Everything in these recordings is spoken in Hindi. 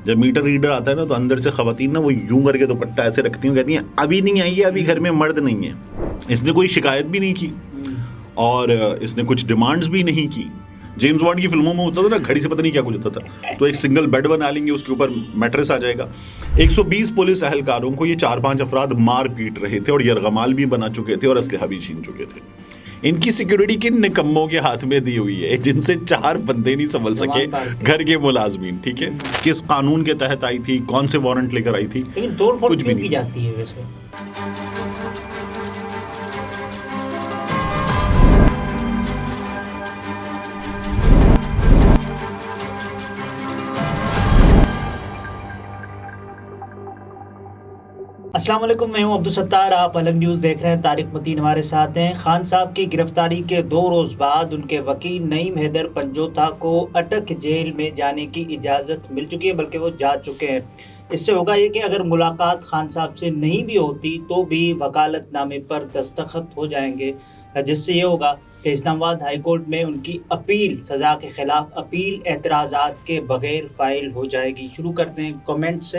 जब मीटर रीडर आता है ना तो अंदर से खवातीन ना वो यूं करके दुपट्टा ऐसे रखती हैं, कहती हैं अभी नहीं आई है, अभी घर में मर्द नहीं है। इसने कोई शिकायत भी नहीं की और इसने कुछ डिमांड्स भी नहीं की। जेम्स बॉन्ड की फिल्मों में होता था ना, घड़ी से पता नहीं क्या कुछ होता था, तो एक सिंगल बेड बना लेंगे, उसके ऊपर मैट्रेस आ जाएगा। 120 पुलिस अहलकारों को ये 4-5 अफराद मार पीट रहे थे और यरगमाल भी बना चुके थे और असलहा भी छीन चुके थे। इनकी सिक्योरिटी किन निकम्मों के हाथ में दी हुई है जिनसे 4 बंदे नहीं संभल सके घर के मुलाजमीन, ठीक है। किस कानून के तहत आई थी, कौन से वारंट लेकर आई थी, लेकिन तोड़फोड़ कुछ भी क्यों की नहीं। जाती है वैसे? अस्सलाम वालेकुम, मैं हूं अब्दुल सत्तार। आप अलग न्यूज़ देख रहे हैं। तारिक मतीन हमारे साथ हैं। खान साहब की गिरफ्तारी के 2 रोज़ बाद उनके वकील नईम हैदर पंजोता को अटक जेल में जाने की इजाज़त मिल चुकी है, बल्कि वो जा चुके हैं। इससे होगा ये कि अगर मुलाकात खान साहब से नहीं भी होती तो भी वकालतनामे पर दस्तखत हो जाएंगे, जिससे ये होगा कि इस्लामाबाद हाई कोर्ट में उनकी अपील, सज़ा के ख़िलाफ़ अपील एतराज़ात के बगैर फ़ाइल हो जाएगी। शुरू करते हैं कमेंट से।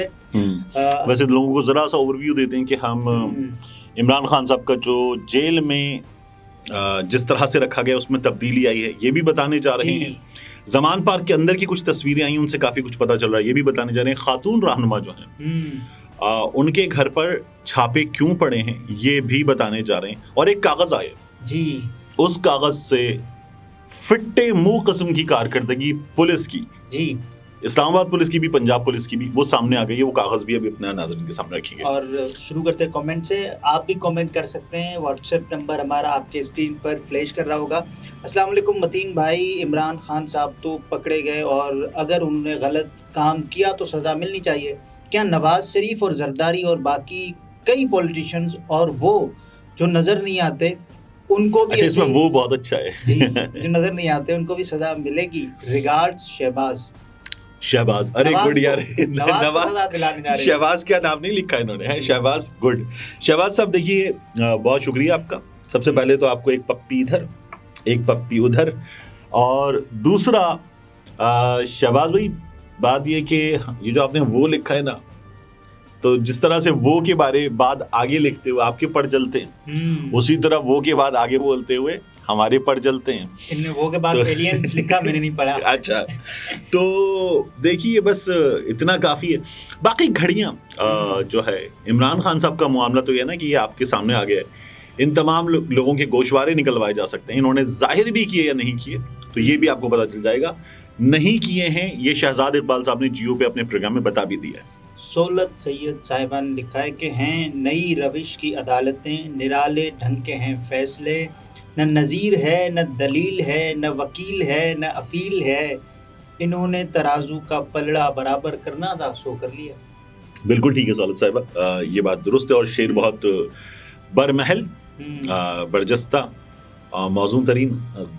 वैसे लोगों को ज़रा सा ओवरव्यू देते हैं कि हम इमरान खान साहब का जो जेल में जिस तरह से रखा गया उसमें तब्दीली आई है ये भी बताने जा रहे हैं। जमान पार्क के अंदर की कुछ तस्वीरें आई, उनसे काफ़ी कुछ पता चल रहा है, ये भी बताने जा रहे हैं। खातून रहनुमा जो हैं उनके घर पर छापे क्यों पड़े हैं ये भी बताने जा रहे हैं। और एक कागज़ आया जी, उस कागज़ से फिट्टे मुंह किस्म की कारकर्दगी पुलिस की, जी, इस्लामाबाद पुलिस की भी, पंजाब पुलिस की भी, वो सामने आ गई है। वो कागज़ भी अभी अपने नाज़रीन के सामने रखी गई। और शुरू करते हैं कमेंट से। आप भी कमेंट कर सकते हैं। व्हाट्सएप नंबर हमारा आपके स्क्रीन पर फ्लैश कर रहा होगा। अस्सलाम वालेकुम मतीन भाई, इमरान खान साहब तो पकड़े गए और अगर उन्होंने गलत काम किया तो सज़ा मिलनी चाहिए। क्या नवाज शरीफ और जरदारी और बाकी कई पॉलिटिशियंस और वो जो नज़र नहीं आते उनको भी, अच्छा इसमें वो बहुत अच्छा है जी, जो नज़र नहीं आते उनको भी सज़ा मिलेगी। रिगार्ड्स शहबाज। शहबाज, अरे गुड यार, नवाज शहबाज क्या नाम नहीं लिखा इन्होंने, है शहबाज, गुड। शहबाज साहब देखिए, बहुत शुक्रिया आपका। सबसे पहले तो आपको एक पप्पी इधर, एक पप्पी उधर, और दूसरा शहबाज भाई बात ये कि ये जो आपने वो लिखा है ना, तो जिस तरह से वो के बारे बाद आगे लिखते हुए आपके पढ़ जलते हैं, उसी तरह वो के बाद आगे बोलते हुए हमारे पढ़ जलते हैं। इनने वो के बाद एलियंस लिखा, मैंने नहीं पढ़ा। अच्छा, तो देखिए बस इतना काफ़ी है। बाकी घड़ियाँ जो है, इमरान खान साहब का मामला तो ये ना कि ये आपके सामने आ गया है। इन तमाम लोगों के गोशवारे निकलवाए जा सकते हैं। इन्होंने जाहिर भी किए या नहीं किए तो ये भी आपको पता चल जाएगा। नहीं किए हैं ये शहजाद इकबाल साहब ने जियो पे अपने प्रोग्राम में बता भी दिया है। सोलत सैयद साहिबा ने लिखा है कि हैं नई रविश की अदालतें, निराले ढंग के हैं फैसले, न नज़ीर है, न दलील है, न वकील है, न अपील है। इन्होंने तराजू का पलड़ा बराबर करना था, सो कर लिया। बिल्कुल ठीक है सोलत साहिबा, ये बात दुरुस्त है और शेर बहुत बरमहल, बरजस्ता, मौजूद तरीन,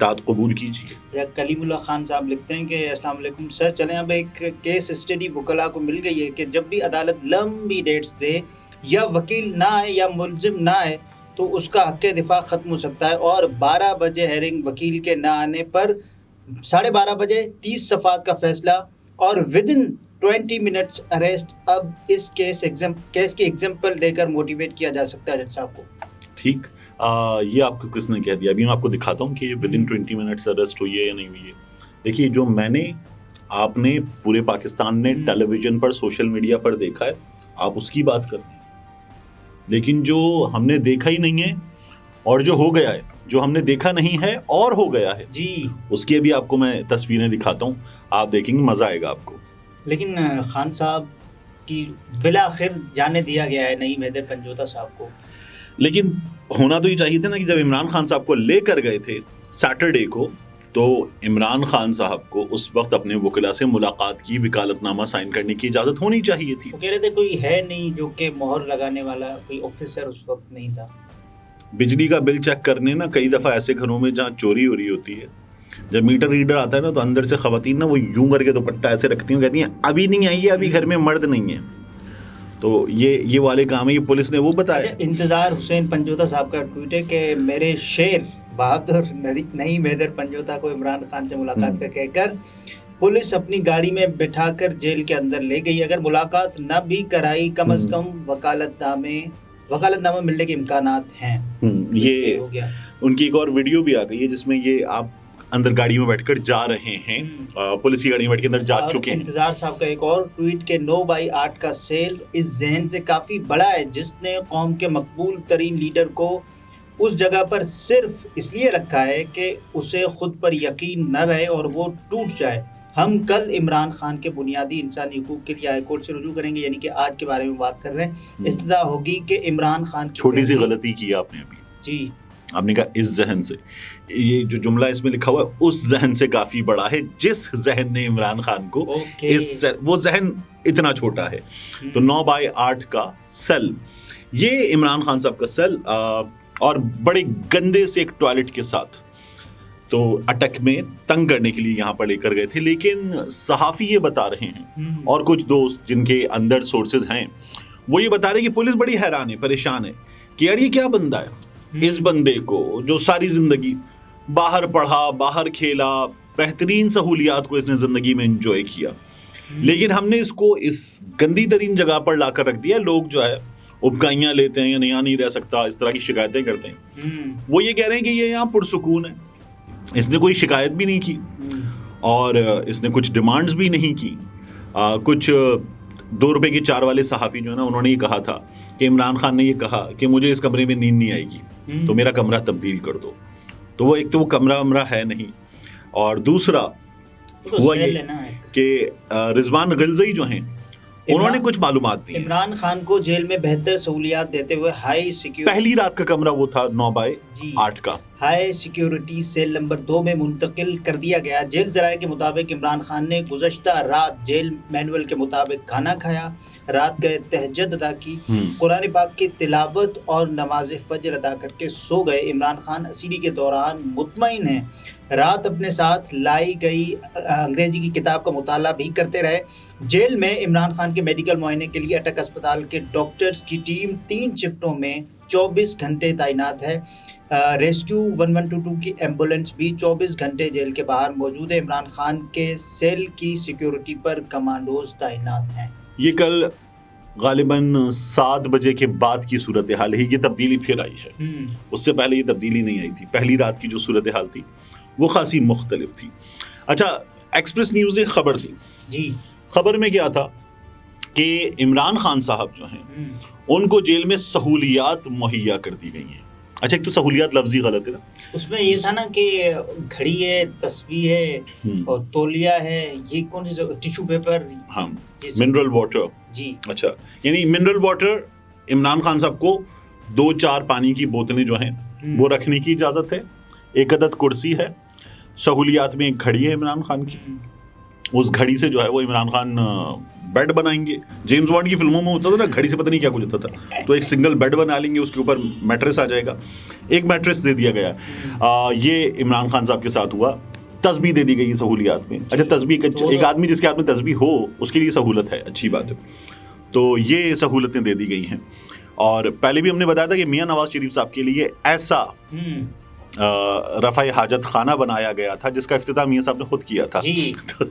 दाद कबूल कीजिए। या कलीमुल्लाह खान साहब लिखते हैं कि अस्सलाम वालेकुम सर, चलें अब एक केस स्टडी वकला को मिल गई है कि जब भी अदालत लंबी डेट्स दे या वकील ना आए या मुलजिम ना आए तो उसका हक़ दिफा ख़त्म हो सकता है। और 12 बजे हेयरिंग, वकील के ना आने पर 12:30 बजे 30 सफ़ात का फ़ैसला और विदिन 20 मिनट्स अरेस्ट। अब इस केस की एग्जाम्पल देकर मोटिवेट किया जा सकता है जज साहब को। ठीक, ये आपको किसने कह दिया? अभी मैं आपको दिखाता हूँ कि ये विदिन 20 मिनट्स अरेस्ट हुई है या नहीं हुई है। देखिए, जो मैंने, आपने, पूरे पाकिस्तान ने टेलीविज़न पर, सोशल मीडिया पर देखा है, आप उसकी बात कर रहे हैं। लेकिन जो हमने देखा ही नहीं है और जो हो गया है, जो हमने देखा नहीं है और हो गया है जी, उसकी अभी आपको मैं तस्वीरें दिखाता हूँ, आप देखेंगे, मज़ा आएगा आपको। लेकिन खान साहब की बिलाखिर जाने दिया गया है नईम हैदर पंजोता साहब को। लेकिन होना तो ये चाहिए था ना कि जब इमरान खान साहब को लेकर गए थे सैटरडे को, तो इमरान खान साहब को उस वक्त अपने वकीला से मुलाकात की, वकालतनामा साइन करने की इजाज़त होनी चाहिए थी। वो कह रहे थे कोई है नहीं जो कि मोहर लगाने वाला, कोई ऑफिसर उस वक्त नहीं था। बिजली का बिल चेक करने ना, कई दफ़ा ऐसे घरों में जहाँ चोरी हो रही होती है, जब मीटर रीडर आता है ना तो अंदर से खवातीन ना वो यूं करके दुपट्टा ऐसे रखती हैं, कहती हैं अभी नहीं आई है, अभी घर में मर्द नहीं है। तो ये वाले काम है, ये पुलिस ने वो बताया। इंतज़ार हुसैन पंजोता साहब का ट्वीट है कि मेरे शेर बहादुर नईम हैदर पंजोता को इमरान खान से मुलाकात का कहकर पुलिस अपनी गाड़ी में बिठाकर जेल के अंदर ले गई। अगर मुलाकात न भी कराई, कम से कम वकालतनामा मिलने के इम्कानात हैं। ये हो गया। उनकी एक और वीडियो भी आ गई है जिसमें ये आप अंदर गाड़ी में बैठकर जा रहे हैं, पुलिस की गाड़ी में बैठ के अंदर जा चुके हैं। इंतजार साहब का एक और ट्वीट के 9/8 का सेल इस जहन से काफी बड़ा है जिसने कौम के मकबूल तरीन लीडर को उस जगह पर सिर्फ इसलिए रखा है कि उसे खुद पर यकीन न रहे और वो टूट जाए। हम कल इमरान खान के बुनियादी इंसानी हुकूक के लिए हाईकोर्ट से रुजू करेंगे, यानी कि आज के बारे में बात कर रहे हैं। इस्तदा होगी कि इमरान खान की छोटी सी गलती की आपने अभी जी, आपने कहा इस जहन से, ये जो जुमला इसमें लिखा हुआ है उस जहन से काफी बड़ा है। जिस जहन ने इमरान खान को वो जहन इतना छोटा है। तो 9/8 का सेल, ये इमरान खान साहब का सेल, और बड़े गंदे से एक टॉयलेट के साथ तो अटक में तंग करने के लिए यहाँ पर लेकर गए थे। लेकिन सहाफ़ी ये बता रहे हैं और कुछ दोस्त जिनके अंदर सोर्सेज हैं वो ये बता रहे हैं कि पुलिस बड़ी हैरान है, परेशान है कि यार ये क्या बंदा है। इस बंदे को जो सारी जिंदगी बाहर पढ़ा, बाहर खेला, बेहतरीन सहूलियात को इसने जिंदगी में एंजॉय किया, लेकिन हमने इसको इस गंदी तरीन जगह पर लाकर रख दिया। लोग जो है उपकाइयाँ लेते हैं या यहाँ नहीं रह सकता, इस तरह की शिकायतें करते हैं। वो ये कह रहे हैं कि ये यहाँ पुरसुकून है, इसने कोई शिकायत भी नहीं की और इसने कुछ डिमांड्स भी नहीं की। कुछ 2 रुपए के 4 वाले सहाफ़ी जो है ना, उन्होंने ये कहा था कि इमरान खान ने ये कहा कि मुझे इस कमरे में नींद नहीं आएगी तो मेरा कमरा तब्दील कर दो। तो वो एक तो वो कमरा है नहीं, और दूसरा हुआ ये कि रिजवान गिलज़ई जो हैं उन्होंने कुछ मालूमात दी। इमरान खान को जेल में बेहतर सहूलियात देते हुए हाई सिक्योरिटी, पहली रात का कमरा वो था 9/8 का, हाई सिक्योरिटी सेल नंबर 2 में मुंतकिल कर दिया गया। जेल जराये के मुताबिक इमरान खान ने गुज़श्ता रात जेल मैनुअल के मुताबिक खाना खाया, रात गए तहज्जुद अदा की, कुरान पाक की तिलावत और नमाज फजर अदा करके सो गए। इमरान खान असीरी के दौरान मुतमईन है, रात अपने साथ लाई गई अंग्रेजी की किताब का मुताला भी करते रहे। जेल में इमरान खान के मेडिकल मुआयने के लिए अटक अस्पताल के डॉक्टर्स की टीम 3 शिफ्टों में 24 घंटे तैनात है। रेस्क्यू 1122 की एम्बुलेंस भी 24 घंटे जेल के बाहर मौजूद है। इमरान खान के सेल की सिक्योरिटी पर कमांडोज तैनात हैं। ये कल गालिबन 7 बजे के बाद की सूरत हाल है, ये तब्दीली फिर आई है। उससे पहले ये तब्दीली नहीं आई थी। पहली रात की जो सूरत हाल थी वो खासी मुख्तलिफ थी। अच्छा, एक्सप्रेस न्यूज़ ने खबर दी जी, खबर में क्या था कि इमरान खान साहब जो हैं उनको जेल में सहूलियात मुहैया कर दी गई हैं। अच्छा, एक तो सहूलियात लफ्जी गलत है ना, उसमें ये था ना कि घड़ी है, तस्बीह है और तौलिया है, ये कौन सी टिश्यू पेपर, हाँ, मिनरल वाटर जी। अच्छा, यानी मिनरल वाटर इमरान खान साहब को 2-4 पानी की बोतलें जो हैं वो रखने की इजाज़त है, एक अदद कुर्सी है, सहूलियात में एक घड़ी है इमरान खान की। उस घड़ी से जो है वो इमरान खान बेड बनाएंगे। जेम्स बॉन्ड की फिल्मों में होता था ना, घड़ी से पता नहीं क्या कुछ होता था, तो एक सिंगल बेड बना लेंगे, उसके ऊपर मैट्रेस आ जाएगा। एक मैट्रेस दे दिया गया। ये इमरान खान साहब के साथ हुआ। तस्बीह दे दी गई सहूलियात में। अच्छा, तस्बीह एक आदमी जिसके हाथ में तस्बीह हो उसके लिए सहूलत है, अच्छी बात है। तो ये सहूलतें दे दी गई हैं। और पहले भी हमने बताया था कि मियां नवाज शरीफ साहब के लिए ऐसा रफ़ाए हाजत खाना बनाया गया था जिसका इफ्तिताह मियां साहब ने खुद किया था। तो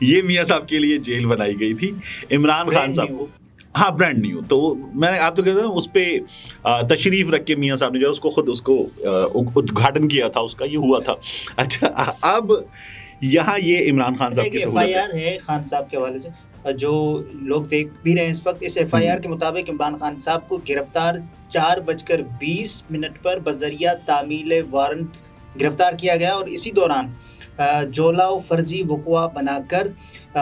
ये मियां साहब के लिए जेल बनाई गई थी इमरान खान साहब को। हाँ, ब्रांड न्यू। तो मैंने आप तो कहते हैं उस पर तशरीफ रख के मियां साहब ने जो उसको खुद उसको उद्घाटन किया था, उसका ये हुआ था। अच्छा, अब यहाँ ये इमरान खान साहब की एफआईआर है खान साहब के हवाले से, जो लोग देख भी रहे हैं इस वक्त। इस एफआईआर के मुताबिक इमरान खान साहब को गिरफ्तार 4:20 पर बजरिया तामील वारंट गिरफ्तार किया गया और इसी दौरान जोला फर्जी वक़ुआ बनाकर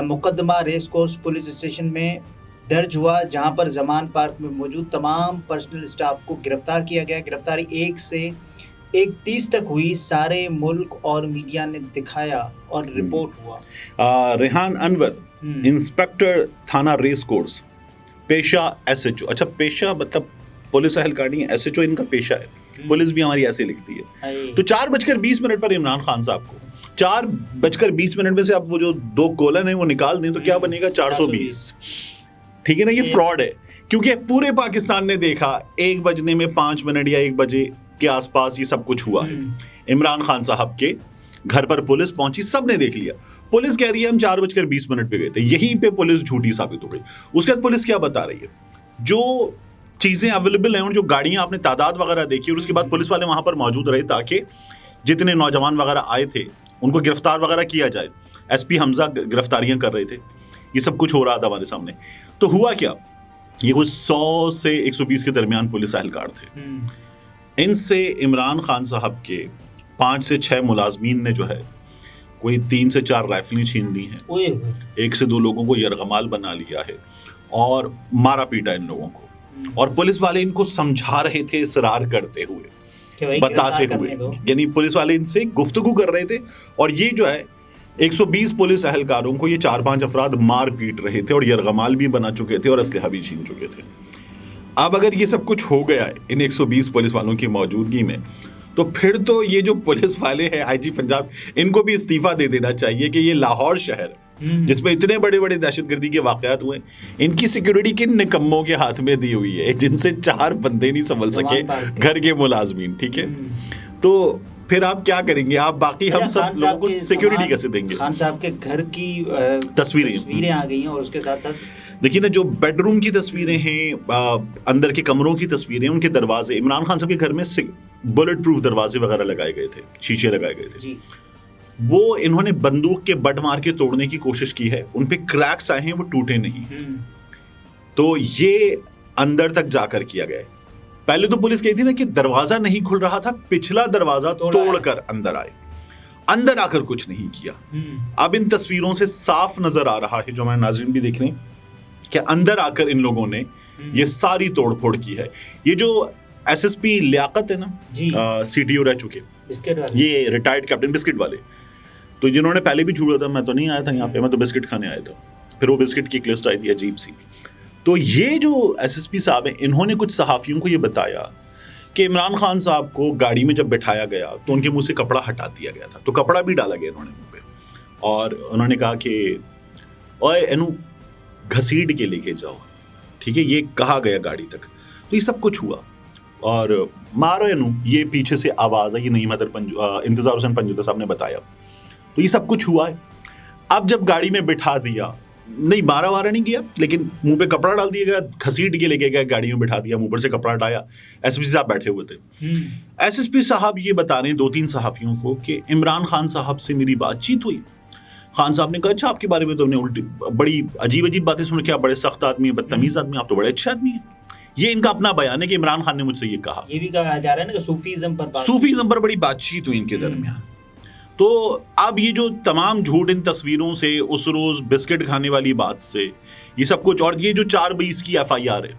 मुकदमा रेस कोर्स पुलिस स्टेशन में दर्ज हुआ, जहां पर जमान पार्क में मौजूद तमाम पर्सनल स्टाफ को गिरफ्तार किया गया। गिरफ्तारी 1 से 31 तक हुई, सारे मुल्क और मीडिया ने दिखाया और रिपोर्ट हुआ। रेहान अनवर, इंस्पेक्टर थाना रेस कोर्स, पेशा SHO। अच्छा, पेशा मतलब पुलिस एहलकार नहीं है, SHO इनका पेशा है। पुलिस भी हमारी ऐसे लिखती है। तो 4:20 पर इमरान खान साहब को 4:20 में से आप वो जो 2 कोलन है वो निकाल दें तो क्या बनेगा? 420। ठीक है ना, ये फ्रॉड है, क्योंकि पूरे पाकिस्तान ने देखा 1 बजने में 5 मिनट या 1 बजे के आसपास ये सब कुछ हुआ है। इमरान खान साहब के घर पर पुलिस पहुंची, सबने देख लिया। पुलिस कह रही है हम 4:20 पे गए थे, यहीं पे पुलिस झूठी साबित हो गई। उसके बाद पुलिस क्या बता रही है, जो चीजें अवेलेबल हैं और जो गाड़ियां आपने तादाद वगैरह देखी, और उसके बाद पुलिस वाले वहां पर मौजूद रहे ताकि जितने नौजवान वगैरह आए थे उनको गिरफ्तार वगैरह किया जाए। एसपी हमजा गिरफ्तारियां कर रहे थे, ये सब कुछ हो रहा था हमारे सामने। तो हुआ क्या, ये कुछ 100 से 120 के दरमियान पुलिस एहलकार थे। इनसे इमरान खान साहब के 5 से 6 मुलाजमीन ने जो है कोई 3 से 4 राइफलें छीन ली हैं, 1 से 2 लोगों को यरगमाल बना लिया है और मारा पीटा इन लोगों को। और पुलिस वाले इनको समझा रहे थे, इसरार करते हुए, बताते हुए, यानी पुलिस वाले इनसे गुफ्तगू कर रहे थे। और ये जो है 120 पुलिस एहलकारों को ये 4-5 अफराद मार पीट रहे थे और यरगमाल भी बना चुके थे और असलहा भी छीन चुके थे। अब अगर ये सब कुछ हो गया है इन 120 पुलिस वालों की मौजूदगी में, तो फिर तो ये जो पुलिस वाले हैं आईजी पंजाब, इनको भी इस्तीफा दे देना चाहिए कि ये लाहौर शहर जिसमें इतने बड़े बड़े दहशतगर्दी के वाकयात हुए, इनकी सिक्योरिटी किन निकम्मों के हाथ में दी हुई है जिनसे 4 बंदे नहीं संभल सके घर के मुलाजमीन। ठीक है, तो फिर आप क्या करेंगे, आप बाकी हम सब लोगों को सिक्योरिटी कैसे देंगे? खान साहब के घर की तस्वीरें आ गई हैं और उसके साथ साथ देखिए ना, जो बेडरूम की तस्वीरें हैं, अंदर के कमरों की तस्वीरें, उनके दरवाजे, इमरान खान साहब के घर में बुलेट प्रूफ दरवाजे वगैरह लगाए गए थे, शीशे लगाए गए थे। वो इन्होंने बंदूक के बट मार के तोड़ने की कोशिश की है, उन पे क्रैक्स आए हैं, वो टूटे नहीं। तो ये अंदर तक जाकर किया गया है। पहले तो पुलिस कहती थी ना कि दरवाजा नहीं खुल रहा था, पिछला दरवाजा तोड़कर अंदर आए, अंदर आकर कुछ नहीं किया। अब इन तस्वीरों से साफ नजर आ रहा है, जो हमारे नाज़रीन भी देख रहे हैं, कि अंदर आकर इन लोगों ने ये सारी तोड़फोड़ की है। ये जो एसएसपी लियाकत है ना, सीडीओ रह चुके, ये रिटायर्ड कैप्टन बिस्किट वाले, तो जिन्होंने पहले भी छुड़ा था, मैं तो नहीं आया था यहाँ पे, मैं तो बिस्किट खाने आया था, फिर वो बिस्किट की लिस्ट आई थी अजीब सी। तो ये जो एसएसपी साहब हैं, इन्होंने कुछ सहाफियों को ये बताया कि इमरान खान साहब को गाड़ी में जब बिठाया गया तो उनके मुंह से कपड़ा हटा दिया गया था, तो कपड़ा भी डाला गया इन्होंने मुंह पे, और उन्होंने कहा कि ओए एनू घसीट के लेके जाओ, ठीक है, ये कहा गया गाड़ी तक। तो ये सब कुछ हुआ और मारो एनू, ये पीछे से आवाज़ आई, नहीं मदर इंतजार हुसैन पंजूता साहब ने बताया। तो ये सब कुछ हुआ है। अब जब गाड़ी में बिठा दिया, नहीं मारा वारा नहीं किया, लेकिन मुंह पे कपड़ा डाल दिया गया, घसीट के लेके गया, गाड़ी में बिठा दिया, मुंह पर से कपड़ा हटाया। एसएसपी साहब बैठे हुए थे। एसएसपी साहब ये बता रहे हैं 2-3 सहाफियों को कि इमरान खान साहब से मेरी बातचीत हुई। खान साहब ने कहा अच्छा आपके बारे में तो हमने उल्टी बड़ी अजीब अजीब बातें सुन के, आप बड़े सख्त आदमी हैं, बदतमीज आदमी, आप तो बड़े अच्छे आदमी हैं। ये इनका अपना बयान है कि इमरान खान ने मुझसे ये कहा। ये भी कहा जा रहा है ना कि सूफीज़म पर बड़ी बातचीत हुई इनके दरमियान। तो अब ये जो तमाम झूठ इन तस्वीरों से, उस रोज बिस्किट खाने वाली बात से, ये सब कुछ, और ये जो 4/20 की FIR है,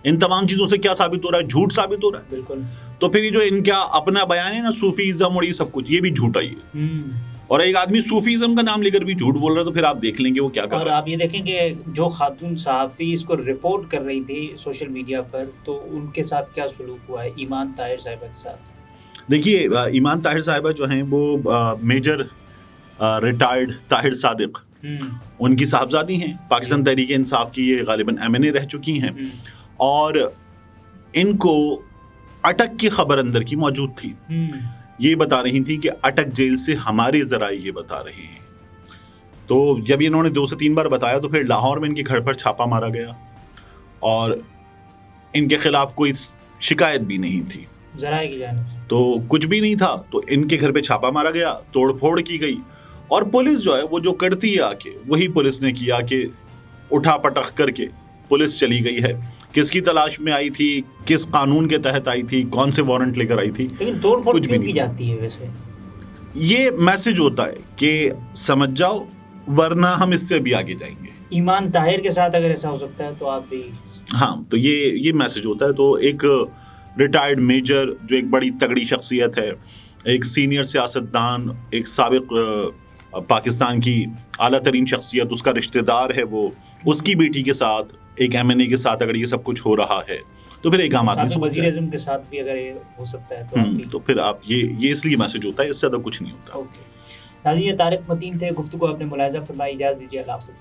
इन तमाम चीजों से क्या साबित हो रहा है? झूठ साबित हो रहा है। बिल्कुल। तो फिर ये जो इनका अपना बयान है ना, सूफीज़म और ये सब कुछ, ये भी झूठा ही है। और एक आदमी सूफीज़म का नाम लेकर भी झूठ बोल रहा है, तो फिर आप देख लेंगे वो क्या कर रहा है। और आप ये देखें कि जो खातून सहाफ़ी इसको रिपोर्ट कर रही थी सोशल मीडिया पर, तो उनके साथ क्या सलूक हुआ है ईमान ताहिर साहिबा के साथ? देखिए, ईमान ताहिर साहिबा जो हैं वो मेजर रिटायर्ड ताहिर सादिक, उनकी साहबजादी हैं। पाकिस्तान तहरीक इंसाफ की ये गालिबन MNA रह चुकी हैं, और इनको अटक की खबर अंदर की मौजूद थी। ये बता रही थी कि अटक जेल से हमारे ज़राए ये बता रहे हैं। तो जब इन्होंने 2 से 3 बार बताया, तो फिर लाहौर में इनके घर पर छापा मारा गया और इनके खिलाफ कोई शिकायत भी नहीं थी, ज़राए की जानिब तो कुछ भी नहीं था। तो इनके घर पे छापा मारा गया, तोड़फोड़ की गई, और पुलिस जो है वो जो करती है आके, वही पुलिस ने किया कि उठा पटक करके पुलिस चली गई है। किसकी तलाश में आई थी, किस कानून के तहत आई थी, कौन से वारंट लेकर आई थी, लेकिन तोड़फोड़ क्यों की जाती है? वैसे ये मैसेज होता है कि समझ जाओ, वरना हम इससे भी आगे जाएंगे। ईमान ताहिर के साथ अगर ऐसा हो सकता है तो आप भी, हाँ, तो ये मैसेज होता है। तो एक रिटायर्ड मेजर जो एक बड़ी तगड़ी शख्सियत है, एक सीनियर सियासतदान, एक साबिक पाकिस्तान की आला तरीन शख्सियत, उसका रिश्तेदार है वो, उसकी बेटी के साथ, एक MNA के साथ अगर ये सब कुछ हो रहा है, तो फिर एक आम आदमी वज़ीर-ए-आज़म के साथ भी अगर ये हो सकता है तो फिर आप ये इसलिए मैसेज होता है, इससे ज़्यादा कुछ नहीं होता। ओके नाज़रीन, ये तारिक मतीन थे, गुफ्तगू आपने मुलाहिज़ा फरमाई। इजाज़त दीजिए, अल्लाह हाफ़िज़।